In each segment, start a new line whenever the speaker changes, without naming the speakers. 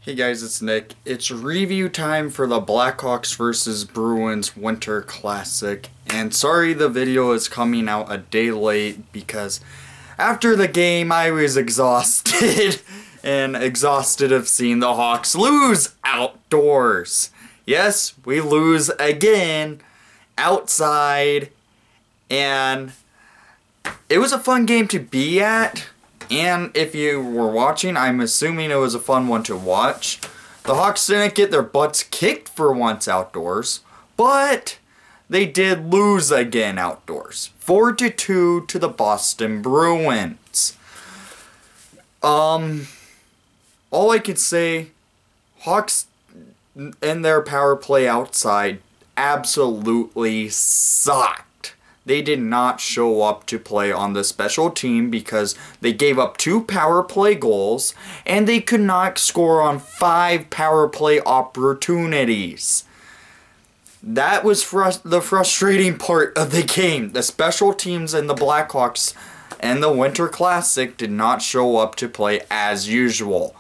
Hey guys, it's Nick. It's review time for the Blackhawks vs. Bruins Winter Classic. And sorry the video is coming out a day late because after the game I was exhausted. and exhausted of seeing the Hawks lose outdoors. Yes, we lose again outside. And it was a fun game to be at. And if you were watching, I'm assuming it was a fun one to watch. The Hawks didn't get their butts kicked for once outdoors, but they did lose again outdoors. 4-2 to the Boston Bruins. All I could say, Hawks in their power play outside absolutely sucked. They did not show up to play on the special team because they gave up 2 power play goals and they could not score on 5 power play opportunities. That was the frustrating part of the game. The special teams and the Blackhawks and the Winter Classic did not show up to play as usual.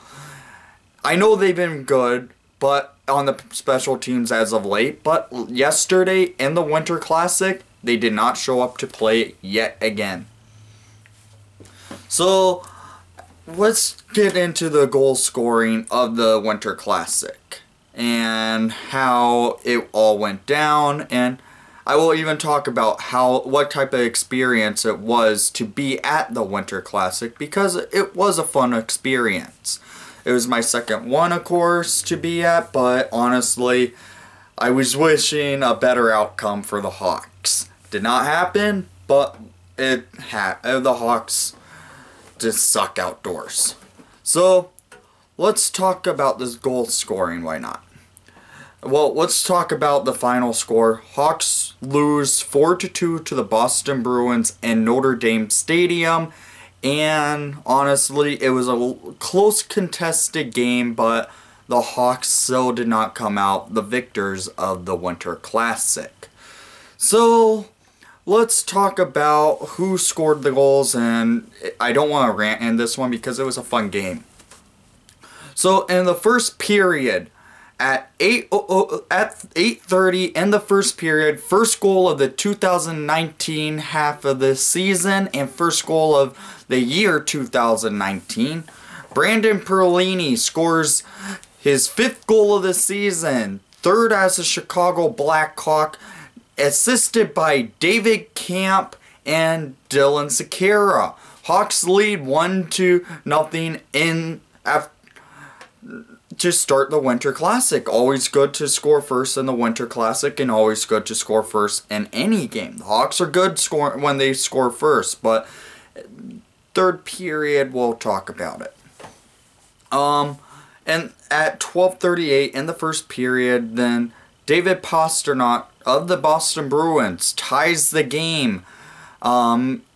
I know they've been good, but on the special teams as of late, but yesterday in the Winter Classic, they did not show up to play yet again. So, let's get into the goal scoring of the Winter Classic and how it all went down, and I will even talk about what type of experience it was to be at the Winter Classic, because it was a fun experience. It was my second one, of course, to be at, but honestly, I was wishing a better outcome for the Hawks. Did not happen, but the Hawks just suck outdoors. So, let's talk about this goal scoring, why not? Well, let's talk about the final score. Hawks lose 4-2 to the Boston Bruins in Notre Dame Stadium. And honestly, it was a close contested game, but the Hawks still did not come out the victors of the Winter Classic. So, let's talk about who scored the goals, and I don't want to rant in this one because it was a fun game. So, in the first period, at 8:30 in the first period, first goal of the 2019 half of the season and first goal of the year 2019, Brandon Perlini scores his 5th goal of the season, 3rd as a Chicago Blackhawk, assisted by David Camp and Dylan Sekera. Hawks lead 1-0 to start the Winter Classic. Always good to score first in the Winter Classic, and always good to score first in any game. The Hawks are good when they score first, but third period we'll talk about it. And at 12:38 in the first period, then David Pastrnak of the Boston Bruins ties the game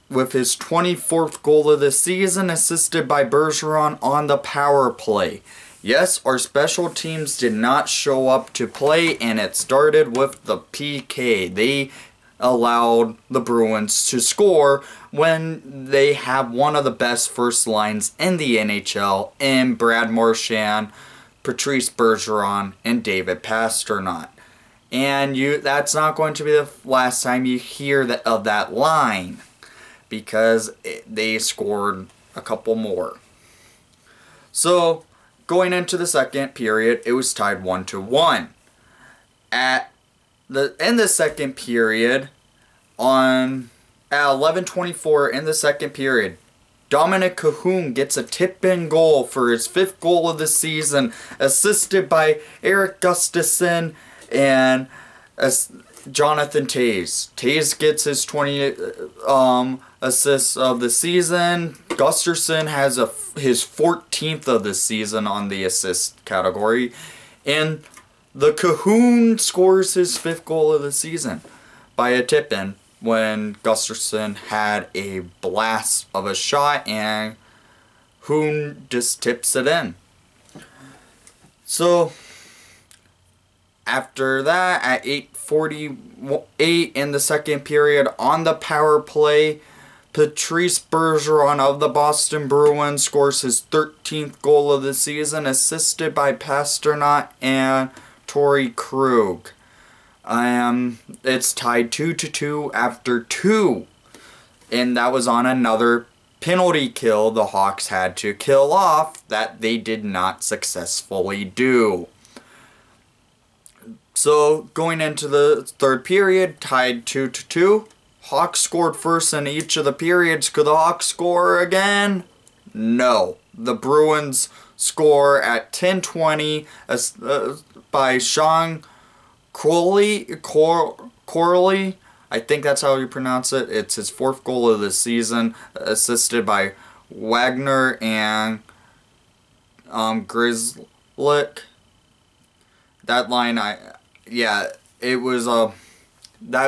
with his 24th goal of the season, assisted by Bergeron on the power play. Yes, our special teams did not show up to play, and it started with the PK. They allowed the Bruins to score when they have one of the best first lines in the NHL in Brad Marchand, Patrice Bergeron, and David Pastrnak. And that's not going to be the last time you hear of that line, because they scored a couple more. So, going into the second period, it was tied 1-1. In the second period, at 11:24 in the second period, Dominic Cahoon gets a tip-in goal for his 5th goal of the season, assisted by Erik Gustafsson and Jonathan Toews. Toews gets his 20 assists of the season. Gustafsson has his 14th of the season on the assist category. And the Cahoon scores his 5th goal of the season by a tip-in when Gustafsson had a blast of a shot and Cahoon just tips it in. So, after that, at 8:48 in the second period, on the power play, Patrice Bergeron of the Boston Bruins scores his 13th goal of the season, assisted by Pastrnak and Torrey Krug. It's tied 2-2 after 2. And that was on another penalty kill the Hawks had to kill off that they did not successfully do. So, going into the third period, tied 2-2. Hawks scored first in each of the periods. Could the Hawks score again? No. The Bruins score at 10:20 by Sean Corley. I think that's how you pronounce it. It's his 4th goal of the season, assisted by Wagner and Grzelcyk. That line, that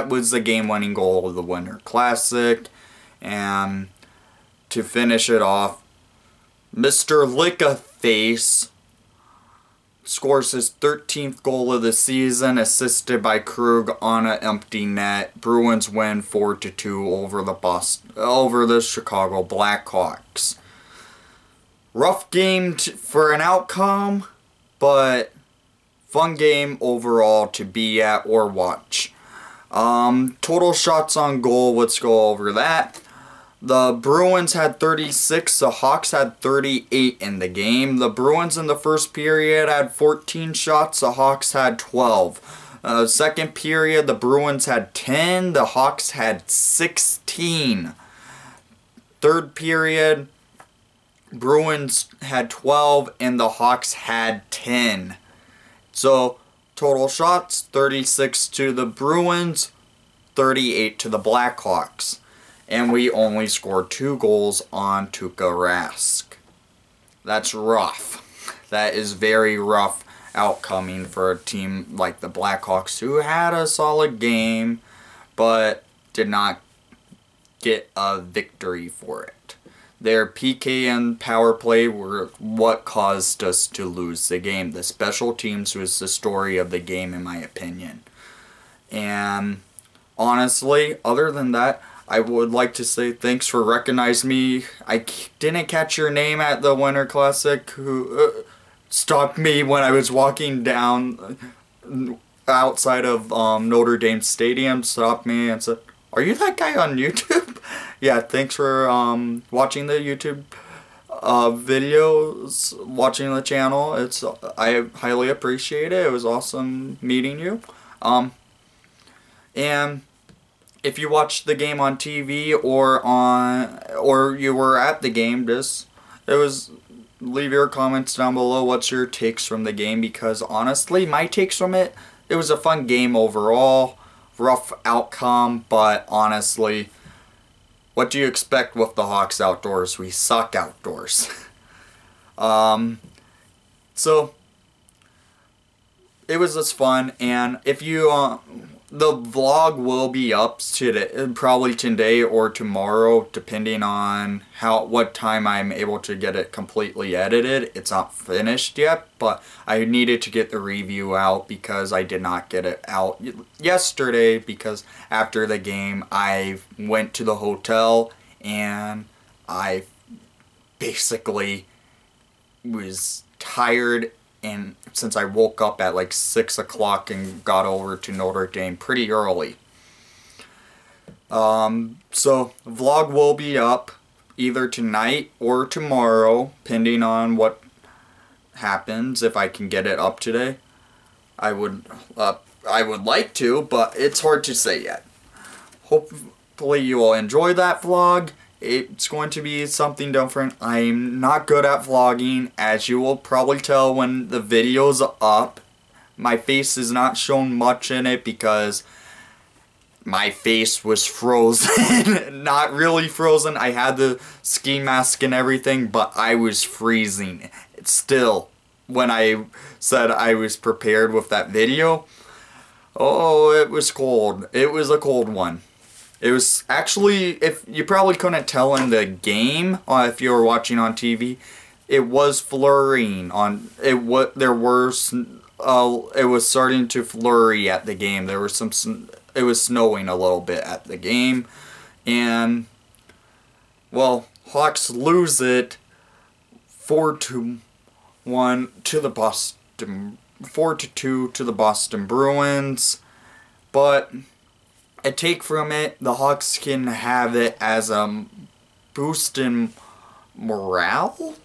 was the game-winning goal of the Winter Classic. And to finish it off, Mr. Lickaface scores his 13th goal of the season, assisted by Krug on an empty net. Bruins win 4-2 over the Chicago Blackhawks. Rough game for an outcome, but fun game overall to be at or watch. Total shots on goal, let's go over that. The Bruins had 36, the Hawks had 38 in the game. The Bruins in the first period had 14 shots, the Hawks had 12. Second period, the Bruins had 10, the Hawks had 16. Third period, Bruins had 12 and the Hawks had 10. So, total shots, 36 to the Bruins, 38 to the Blackhawks. And we only scored 2 goals on Tuukka Rask. That's rough. That is very rough outcoming for a team like the Blackhawks, who had a solid game, but did not get a victory for it. Their PK and power play were what caused us to lose the game. The special teams was the story of the game, in my opinion. And honestly, other than that, I would like to say thanks for recognizing me. I didn't catch your name at the Winter Classic, who stopped me when I was walking down outside of Notre Dame Stadium, stopped me and said, "Are you that guy on YouTube?" Yeah, thanks for watching the YouTube videos, watching the channel. I highly appreciate it. It was awesome meeting you. And if you watched the game on TV or you were at the game, leave your comments down below. What's your takes from the game? Because honestly, my takes from it was a fun game overall. Rough outcome, but honestly, what do you expect with the Hawks outdoors? We suck outdoors. So it was just fun, and if you the vlog will be up today, probably today or tomorrow, depending on what time I'm able to get it completely edited. It's not finished yet, but I needed to get the review out because I did not get it out yesterday, because after the game I went to the hotel and I basically was tired. And since I woke up at like 6 o'clock and got over to Notre Dame pretty early. So, vlog will be up either tonight or tomorrow, depending on what happens, if I can get it up today. I would like to, but it's hard to say yet. Hopefully you will enjoy that vlog. It's going to be something different. I'm not good at vlogging, as you will probably tell when the video's up. My face is not shown much in it because my face was frozen. Not really frozen. I had the ski mask and everything, but I was freezing. Still, when I said I was prepared with that video, oh, it was cold. It was a cold one. It was actually, if you probably couldn't tell in the game, if you were watching on TV, it was flurrying on. It was starting to flurry at the game. It was snowing a little bit at the game, and Well, Hawks lose it 4-1 to the Boston, 4-2 to the Boston Bruins. But a take from it, the Hawks can have it as a boost in morale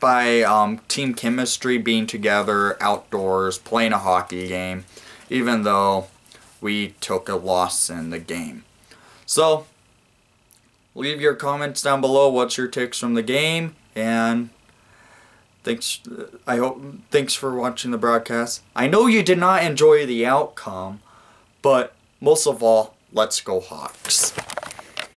by team chemistry, being together outdoors, playing a hockey game, even though we took a loss in the game. So, leave your comments down below. What's your takes from the game? And thanks for watching the broadcast. I know you did not enjoy the outcome, but most of all, let's go Hawks.